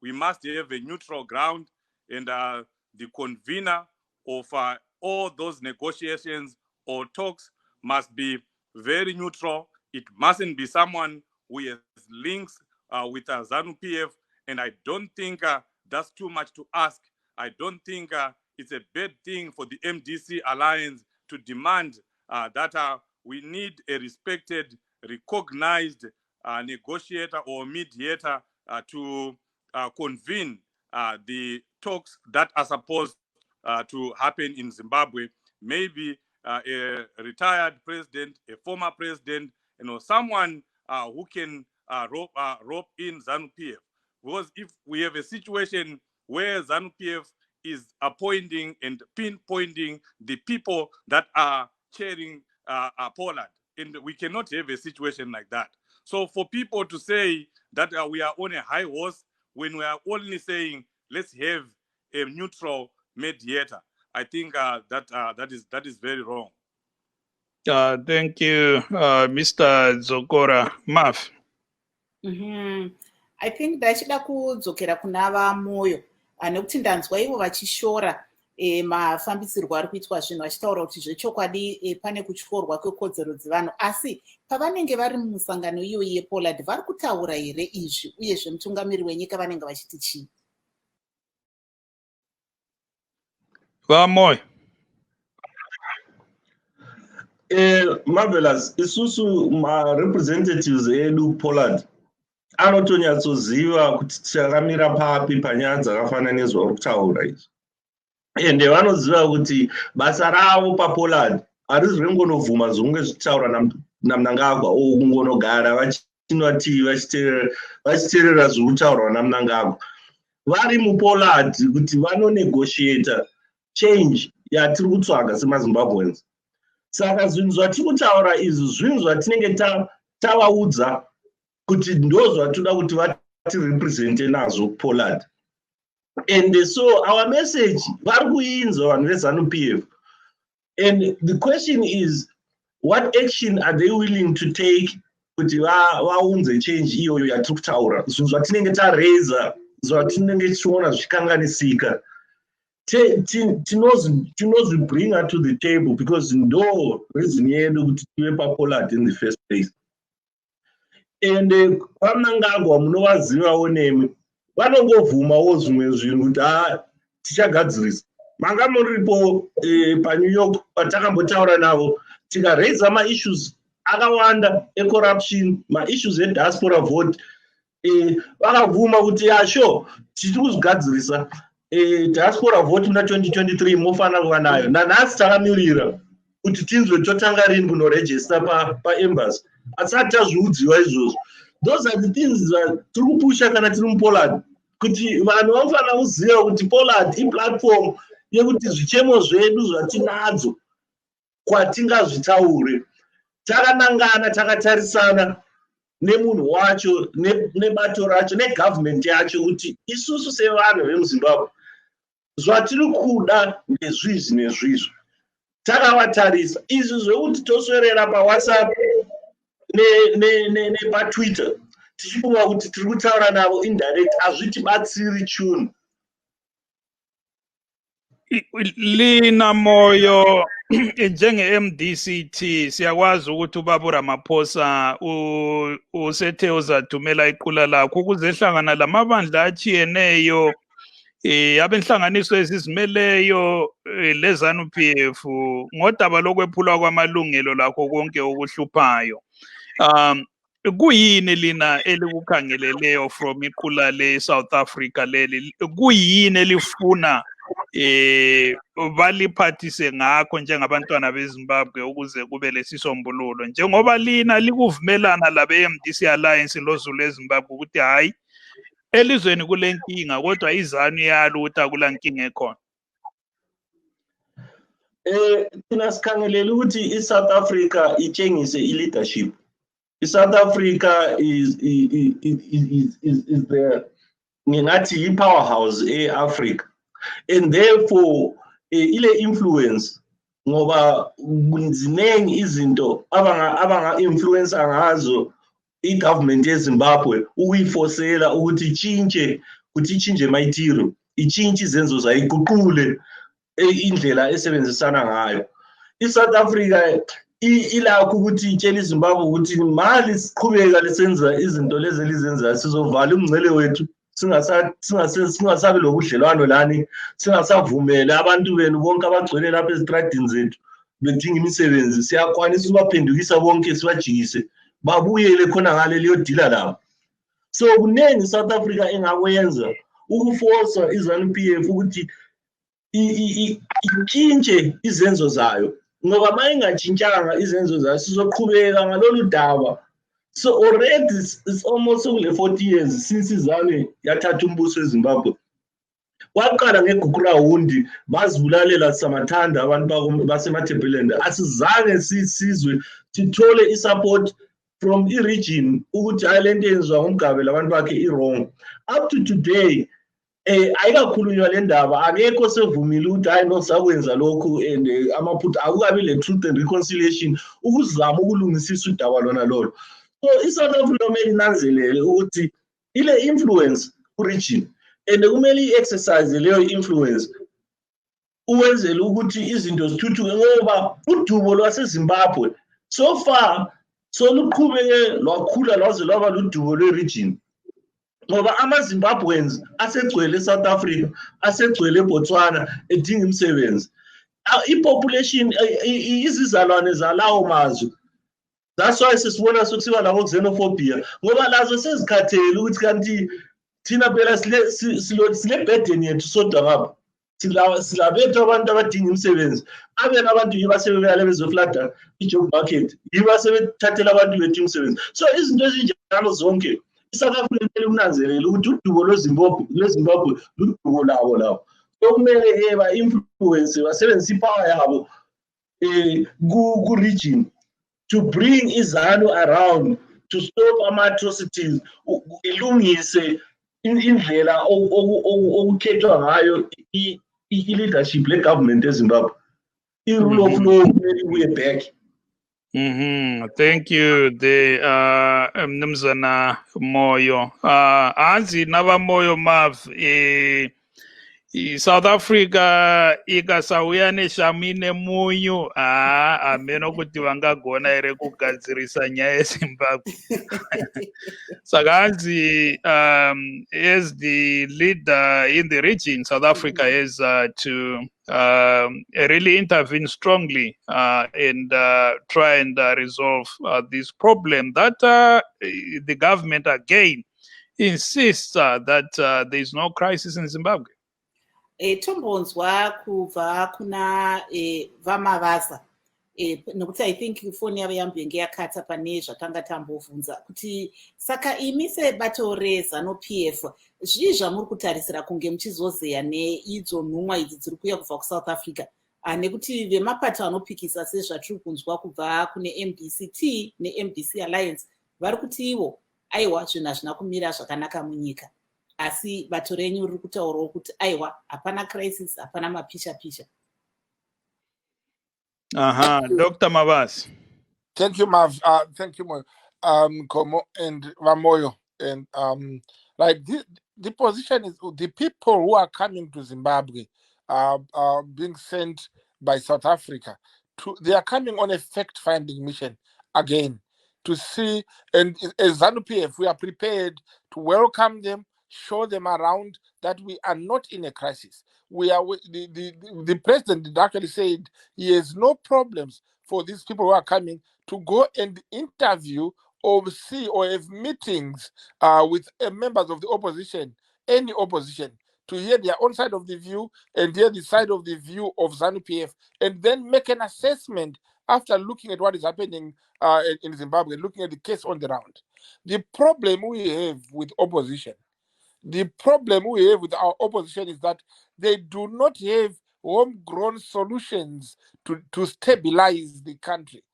S5: we must have a neutral ground, and the convener of all those negotiations or talks must be very neutral. It mustn't be someone who has links with ZANU-PF, and I don't think that's too much to ask. I don't think it's a bad thing for the MDC alliance to demand that we need a respected, recognized negotiator or mediator to convene the talks that are supposed to happen in Zimbabwe. Maybe a retired president, a former president, someone who can rope in ZANU-PF. Because if we have a situation where ZANU-PF is appointing and pinpointing the people that are chairing Pollard, and we cannot have a situation like that. So for people to say that we are on a high horse when we are only saying let's have a neutral mediator, I think that is very wrong.
S1: Thank you, Mr. Zokora. Maf.
S2: I think ndachida kudzokera kuna vamoyo nekuti ndanzwa ivo vachishora mafambisirwo ari kuitwa zvinhu vachitaura kuti zvechokwadi pane kutyorwa kwekodzero dzevanhu, asi pavanenge vari mumusangano iyoyi yePollard vari kutaura here izvi, uyezve mutungamiri wenyika vanenge vachiti chii?
S1: Vamoyo.
S3: Marvelous. Isusu ma-representatives edu Pollard anotonyatsoziva kuti tichakamira papi panyaya dzakafanana nezvauri kutaura izvi, ende vanoziva kuti basa ravo paPollard harisi rengonovhuma zvonge zvichitaura naMnangagwa o kungonogara vachinoti vachiteerera zviri kutaurwa naMnangagwa. Vari muPollard kuti vanonegotiata change yatiri kutsvaga semaZimbabweans. Saka zvinhu zvatiri kutaura izvi zvinhu zvatinenge tavaudza kuti ndo zvatoda kuti vatirepresente nazvo Pollard. And so our message vari kuinzwa vanhu veZANU-PF. And the question is, what action are they willing to take kuti vaunze change iyoyo yatiri kutaura? Zvinhu zvatinenge tareza, zvatinenge tichiona zvichikanganisika, tinozvibringa to the table because ndo reason yedu kuti tive paPollard in the first place. And kwaMnangagwa munovazivawo nemi, vanongovhumawo zvimwe zvinhu kuti tichagadzirisa. Manga muripo paNew York patakambotaura navo, tikareza ma-issues akawanda ecorruption, ma-issues ediaspora vote, vakabvuma kuti sure tiri kuzvigadzirisa. Diaspora vote muna 2023 mofana kuva nayo. Nanhasi takamirira kuti tinzwe totanga rini kunoregister paembassy. Asati tazviudziwa izvozvo. Those are the things that tiri kupusha kana tiri muPollard, kuti vanhu vanofana kuziva kuti Pollard iplatform yekuti zvichemo zvedu zvatinadzo kwatingazvitaure takanangana, takatarisana nemunhu wacho, nebato racho, negovernment yacho, kuti isusu sevanhu vemuZimbabwe zvatiri kuda ndezvizvi nezvizvi. Takavatarisa izvi zvekuti toswerera paWhatsApp nepaTwitter tichifunga kuti tiri kutaura navo indirect hazvitibatsiri chunhu.
S1: Lina Moyo njenge-MDCT siyakwazi ukuthi ubaba uRamaphosa usethe uzathumela iqula lakho ukuzehlangana lamabandla achiyeneyo abenhlanganiso ezizimeleyo leZANU-PF ngodaba lokwephulwa kwamalungelo lakho konke okuhluphayo. Kuyini lina elikukhangeleleyo from iqula le South Africa leli, kuyini elifuna baliphathise ngakho njengabantwana beZimbabwe ukuze kube lesisombululo, njengoba lina likuvumelana labe-MDC Alliance loZulu eZimbabwe ukuthi hayi elizweni kule nkinga kodwa iZANU yalo ukuthi akula nkinga ekhona?
S3: Thina sikhangelele ukuthi iSouth Africa itshengise i-leadership. iSouth Africa is the ngingathi i-powerhouse e-Africa, and therefore ile influence ngoba ziningi izinto abanga-influence ngazo i-government yeZimbabwe ukuyifosela ukuthi ichintshe mayitiro, ichintshe izenzo zayo, iguqule indlela esebenzisana ngayo. iSouth Africa ilakho ukuthi itshela iZimbabwe ukuthi mali siqhubeka lisenza izinto lezi elizenzayo sizovala umngcele wethu, singasabi lobudlelwano lani, singasavumeli abantu benu bonke abagcwele lapha ezitradini zethu bedinga imisebenzi, siyakwanisa ukubaphendukisa bonke sibajikise babuyele khona ngale liyodila labo. So kuningi South Africa engakwenza ukuforsa iZANU-PF ukuthi itshintshe izenzo zayo, ngoba uma ingatshintshanga izenzo zayo sizoqhubeka ngalolu daba. So already it's almost kule 40 years since iZANU yathatha umbuso eZimbabwe. Waqala ngeGukurawundi bazibulalela samathanda abantu basemaThebelend, asizange sizwe sithole isupport from i-region ukuthi hayi lento yenziwa ngumgabe labantu bakhe i-wrong. Up to today ayikakhulunywa le ndaba, akekho sevumile ukuthi hayi nosakwenza lokhu and amaphutha akukabi le-truth and reconciliation ukuzama ukulungisisa udaba lona lolo. So iSouth Africa kumele inanzelele ukuthi ile influence ku-region and kumele i-exercise leyo influence ukwenzela ukuthi izinto zithuthuke, ngoba udubo lwaseZimbabwe so far soluqhubeke lwakhula lwaze lwaba ludubo lwe-region, ngoba ama-Zimbabweans asegcwele eSouth Africa, asegcwele eBotswana edinga imisebenzi. I-population izizalwane zalawo mazwe, that's why sesibona sokusiba labo xenophobia, ngoba lazo sezikhathele ukuthi kanti thina phela sile burden yethu sodwa ngapha, silabethu abantu abadinga imisebenzi, abena abantu yiba sebebeyale bezoflada i-job market, yiba sebethathela abantu bethu imisebenzi. So izinto ezinjalo zonke iSouth Africa kumele kunanzelele ukuthi udubo lweZimbabwe ludubo labo lapho. So kumele ba-influence basebenzise ipower yabo ku-region to bring iZANU around to stop ama-atrocities, ilungise indlela okukhethwa ngayo i-leadership le-government eZimbabwe. I-rule of law kumele ibuye back.
S1: Thank you, Mnumzana Moyo. Anzi naba Moyo Mav, South Africa ikasauya neshamine munyu ameno kuti vangagona ere kugadzirisa nyaya yeZimbabwe. Saganzi, as the leader in the region, South Africa has to really intervene strongly and try and resolve this problem that the government again insists that there is no crisis in Zimbabwe.
S2: Tombonzwa kubva kuna vamavasa nokuti I think foni yavo yambenge yakatsa pane zvakanga tambovhunza kuti saka imi sebato reZANU-PF zvii zvamuri kutarisira kunge muchizozeya neidzo nhumwa idzi dziri kuuya kubva kuSouth Africa, nekuti vemapato anopikisa sezvatiri kunzwa kubva kune MDCT neMDC Alliance vari kuti ivo aiwa zvinhu hazvina kumira zvakanaka munyika, asi bato renyu riri kutaurawo kuti aiwa hapana crisis, hapana mapisha-pisha.
S1: Dr. Mavasi.
S4: Thank you, Mav. Thank you, Komo and Vamoyo. And like the position is the people who are coming to Zimbabwe are being sent by South Africa. They are coming on a fact-finding mission again to see, and as ZANU-PF, we are prepared to welcome them, show them around that we are not in a crisis. The president actually said he has no problems for these people who are coming to go and interview or see or have meetings with members of the opposition, any opposition, to hear their own side of the view and hear the side of the view of ZANU-PF, and then make an assessment after looking at what is happening in Zimbabwe, looking at the case on the ground. The problem we have with opposition, the problem we have with our opposition is that they do not have homegrown solutions to stabilize the country.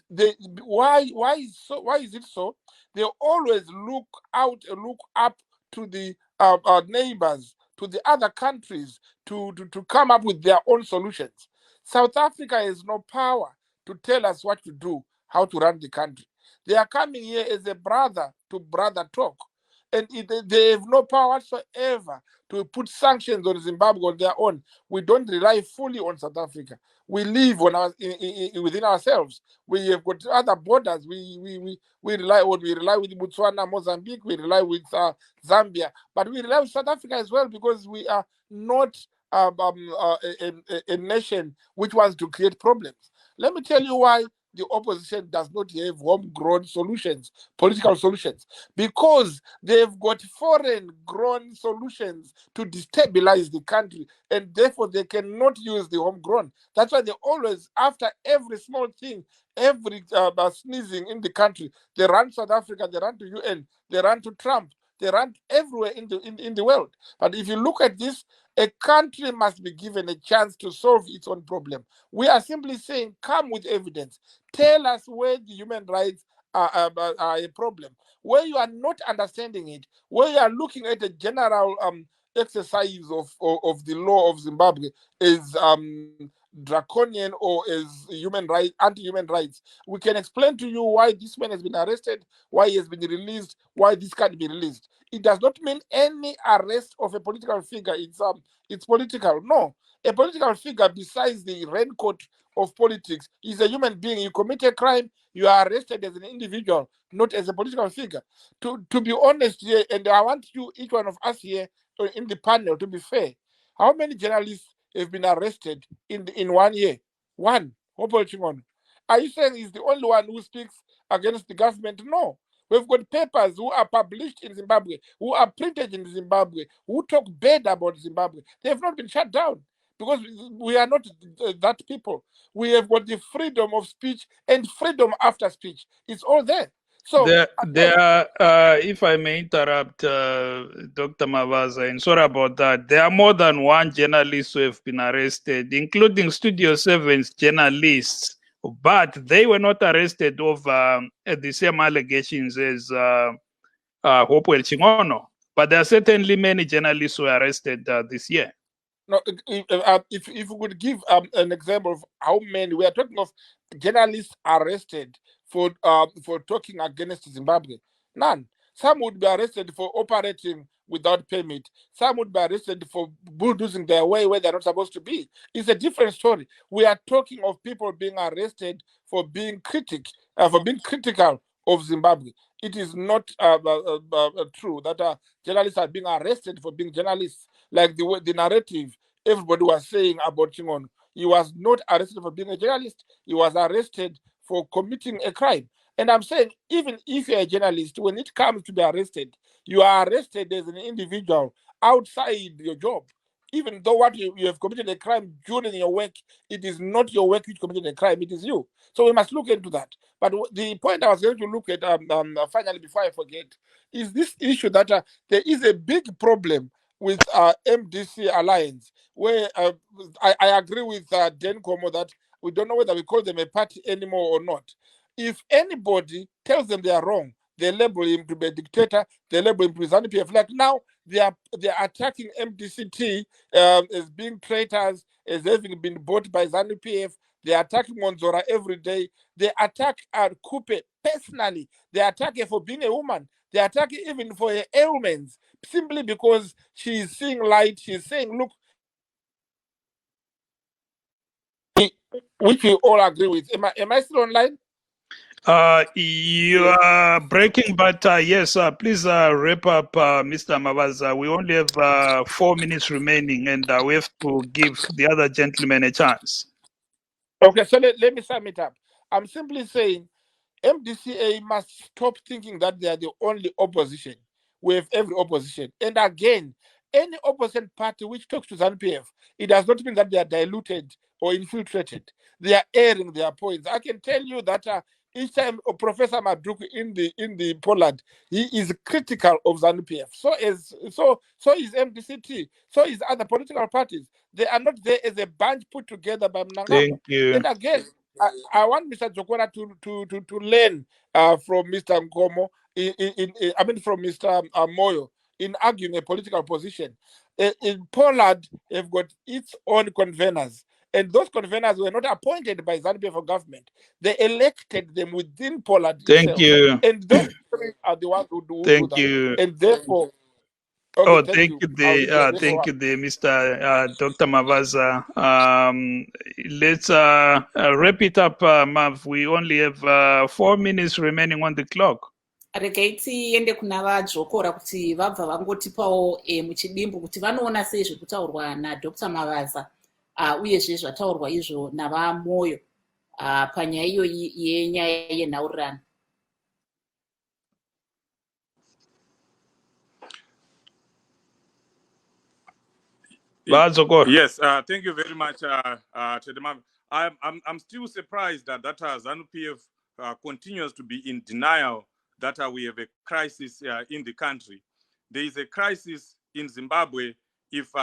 S4: Why is it so? They always look up to the neighbors, to the other countries to come up with their own solutions. South Africa has no power to tell us what to do, how to run the country. They are coming here as a brother to brother talk, and they have no power whatsoever to put sanctions on Zimbabwe on their own. We don't rely fully on South Africa. We live on within ourselves. We have got other borders. We rely on. We rely with Botswana, Mozambique. We rely with Zambia, but we rely with South Africa as well because we are not a nation which wants to create problems. Let me tell you why the opposition does not have homegrown solutions, political solutions, because they've got foreign-grown solutions to destabilize the country, and therefore they cannot use the homegrown. That's why they always, after every small thing, every sneezing in the country, they run South Africa, they run to UN, they run to Trump, they run everywhere in the world. But if you look at this, a country must be given a chance to solve its own problem. We are simply saying, come with evidence. Tell us where the human rights are a problem. Where you are not understanding it, where you are looking at a general exercise of the law of Zimbabwe is draconian or is anti-human rights. We can explain to you why this man has been arrested, why he has been released, why this can't be released. It does not mean any arrest of a political figure. It's political. No, a political figure, besides the raincoat of politics, is a human being. You commit a crime, you are arrested as an individual, not as a political figure. To be honest here, and I want you, each one of us here in the panel, to be fair. How many journalists have been arrested in 1 year? One. Are you saying he's the only one who speaks against the government? No. We've got papers who are published in Zimbabwe, who are printed in Zimbabwe, who talk bad about Zimbabwe. They have not been shut down because we are not that people. We have got the freedom of speech and freedom after speech. It's all there. So,
S1: if I may interrupt, Dr. Mavaza, and sorry about that, there are more than one journalist who have been arrested, including Studio 7's journalists, but they were not arrested over the same allegations as Hopewell Chingono. But there are certainly many journalists who were arrested this year.
S4: No, if we could give an example of how many, we are talking of journalists arrested for talking against Zimbabwe. None. Some would be arrested for operating without permit. Some would be arrested for bulldozing their way where they're not supposed to be. It's a different story. We are talking of people being arrested for being critical of Zimbabwe. It is not true that journalists are being arrested for being journalists. Like the narrative everybody was saying about Chingono. He was not arrested for being a journalist. He was arrested for committing a crime. And I'm saying, even if you're a journalist, when it comes to be arrested, you are arrested as an individual outside your job. Even though what you have committed a crime during your work, it is not your work which committed a crime, it is you. So we must look into that. But the point I was going to look at finally, before I forget, is this issue that there is a big problem with MDC Alliance, where I agree with Dan Komo that we don't know whether we call them a party anymore or not. If anybody tells them they are wrong, they label him to be a dictator, they label him to be ZANU-PF. Like now, they are attacking MDCT as being traitors, as having been bought by ZANU-PF. They are attacking Monzora every day. They attack Kupe personally. They attack her for being a woman. They attack her even for her ailments, simply because she is seeing light. She's saying, look, which we all agree with. Am I still online?
S1: You are breaking, but yes, please wrap up, Mr. Mavaza. We only have 4 minutes remaining, and we have to give the other gentleman a chance.
S4: Okay, so let me sum it up. I'm simply saying MDCA must stop thinking that they are the only opposition. We have every opposition. And again, any opposition party which talks to ZANU-PF, it does not mean that they are diluted or infiltrated. They are airing their points. I can tell you that each time Professor Maduku in the Poland, he is critical of ZANU-PF. So is MDCT. So is other political parties. They are not there as a bunch put together by Mnangagwa.
S1: Thank you.
S4: And again, I want Mr. Jokora to learn from Mr. Nkomo, from Mr. Moyo in arguing a political position. In Poland, they've got its own conveners, and those conveners were not appointed by ZANU-PF government. They elected them within Poland
S1: Thank
S4: itself.
S1: you.
S4: And those are the ones who do
S1: Thank
S4: that.
S1: you.
S4: And therefore, okay,
S1: thank you, Mr. Dr. Mavaza. Let's wrap it up, Mav. We only have 4 minutes remaining on the clock.
S2: Regai tiende kuna vadzvokora kuti vabva vangotipawo muchidimbu kuti vanoona sei zviri kutaurwa naDr. Mavaza uyezve zvataurwa izvo navamoyo panyaya iyoyi yenyaya yenhaurirano.
S5: Yes, thank you very much, Chedema. I'm still surprised that ZANU-PF continues to be in denial that we have a crisis in the country. There is a crisis in Zimbabwe if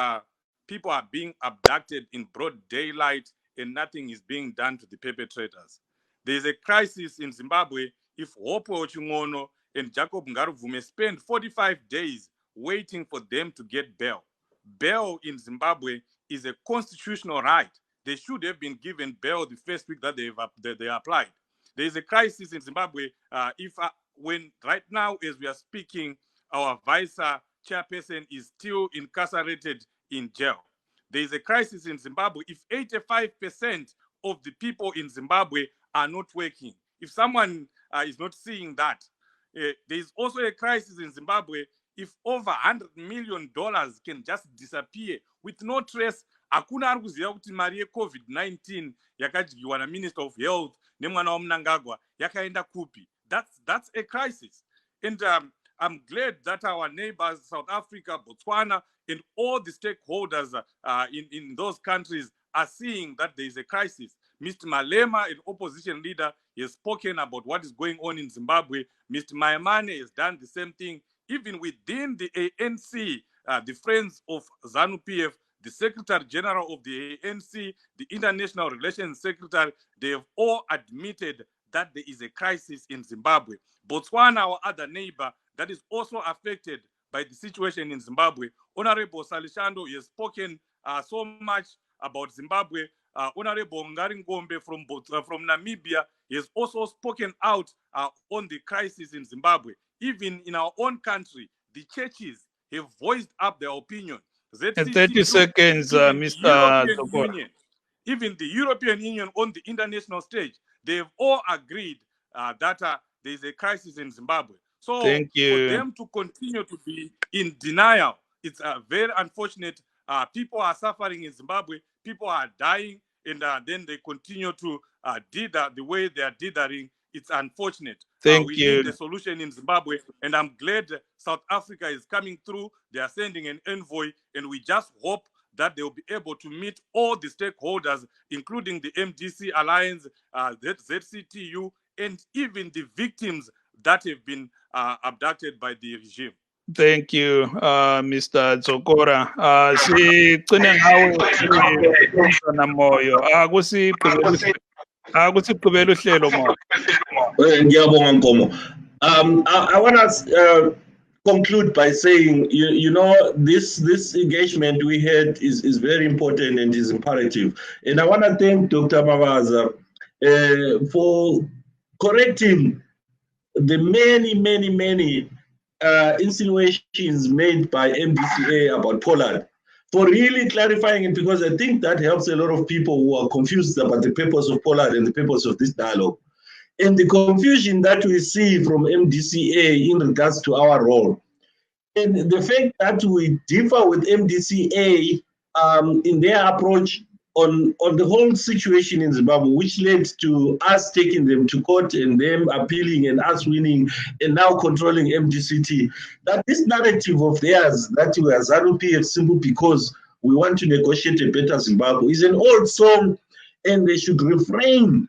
S5: people are being abducted in broad daylight and nothing is being done to the perpetrators. There is a crisis in Zimbabwe if Hopo Chingono and Jacob Ngaruvume spend 45 days waiting for them to get bail. Bail in Zimbabwe is a constitutional right. They should have been given bail the first week that they applied. There is a crisis in Zimbabwe when right now, as we are speaking, our vice chairperson is still incarcerated in jail. There is a crisis in Zimbabwe if 85% of the people in Zimbabwe are not working. If someone is not seeing that, there is also a crisis in Zimbabwe if over $100 million can just disappear with no trace. Hakuna ari kuziva kuti mari yeCovid-19 yakadyiwa naMinister of Health nemwana waMnangagwa yakaenda kupi. That's a crisis. And I'm glad that our neighbors, South Africa, Botswana, and all the stakeholders in those countries are seeing that there is a crisis. Mr. Malema, an opposition leader, has spoken about what is going on in Zimbabwe. Mr. Maimane has done the same thing. Even within the ANC, the Friends of ZANU-PF, the Secretary General of the ANC, the International Relations Secretary, they have all admitted that there is a crisis in Zimbabwe. Botswana, our other neighbor, that is also affected by the situation in Zimbabwe. Honorable Salishando has spoken so much about Zimbabwe. Honorable Ngaringombe from Namibia has also spoken out on the crisis in Zimbabwe. Even in our own country, the churches have voiced up their opinion.
S1: 30 seconds, Mr. Tokora.
S5: Even the European Union on the international stage, they have all agreed that there is a crisis in Zimbabwe. So for them to continue to be in denial, it's very unfortunate. People are suffering in Zimbabwe. People are dying, and then they continue to dither the way they are dithering. It's unfortunate. We need a solution in Zimbabwe, and I'm glad South Africa is coming through. They are sending an envoy, and we just hope that they will be able to meet all the stakeholders, including the MDC Alliance, ZCTU, and even the victims that have been abducted by the regime.
S1: Thank you, Mr. Zokora.
S3: I want to conclude by saying, you know, this engagement we had is very important and is imperative. And I want to thank Dr. Mavaza for correcting the many insinuations made by MDCA about Poland, for really clarifying it, because I think that helps a lot of people who are confused about the purpose of Poland and the purpose of this dialogue. and the confusion that we see from MDCA in regards to our role. And the fact that we differ with MDCA in their approach on the whole situation in Zimbabwe, which led to us taking them to court and them appealing and us winning and now controlling MDCT. That this narrative of theirs that we are ZANU-PF simply because we want to negotiate a better Zimbabwe is an old song, and they should refrain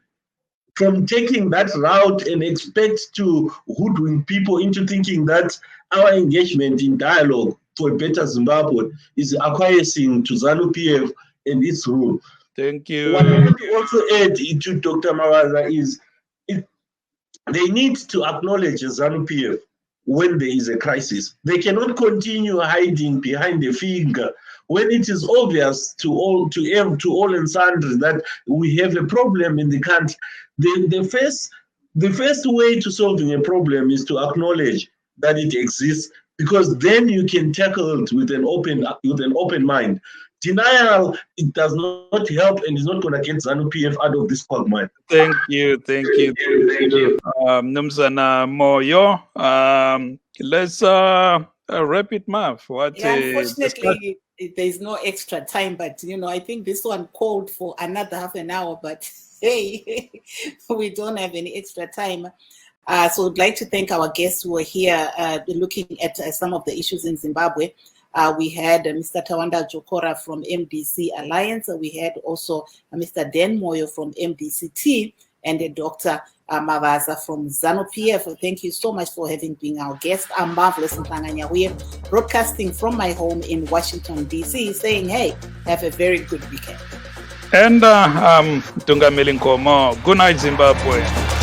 S3: from taking that route and expect to hoodwink people into thinking that our engagement in dialogue for a better Zimbabwe is acquiescing to ZANU-PF and its rule.
S1: Thank you.
S3: What I want to also add to Dr. Mawaza is they need to acknowledge ZANU-PF when there is a crisis. They cannot continue hiding behind the finger when it is obvious to all and sundry that we have a problem in the country. The first way to solving a problem is to acknowledge that it exists, because then you can tackle it with an open mind. Denial, it does not help and is not going to get ZANU-PF out of this quagmire.
S1: Thank you. Nomzana Moyo. Let's wrap it, Mav.
S2: Unfortunately, there's no extra time, but I think this one called for another half an hour, but hey, we don't have any extra time. So I'd like to thank our guests who were here looking at some of the issues in Zimbabwe. We had Mr. Tawanda Jokora from MDC Alliance. We had also Mr. Dan Moyo from MDCT and Dr. Mawaza from ZANU-PF. Thank you so much for having been our guest. I'm Marvelous Mpanganyahuye, broadcasting from my home in Washington, D.C., saying, hey, have a very good weekend.
S1: And Tunga Milinkomo. Good night, Zimbabwe.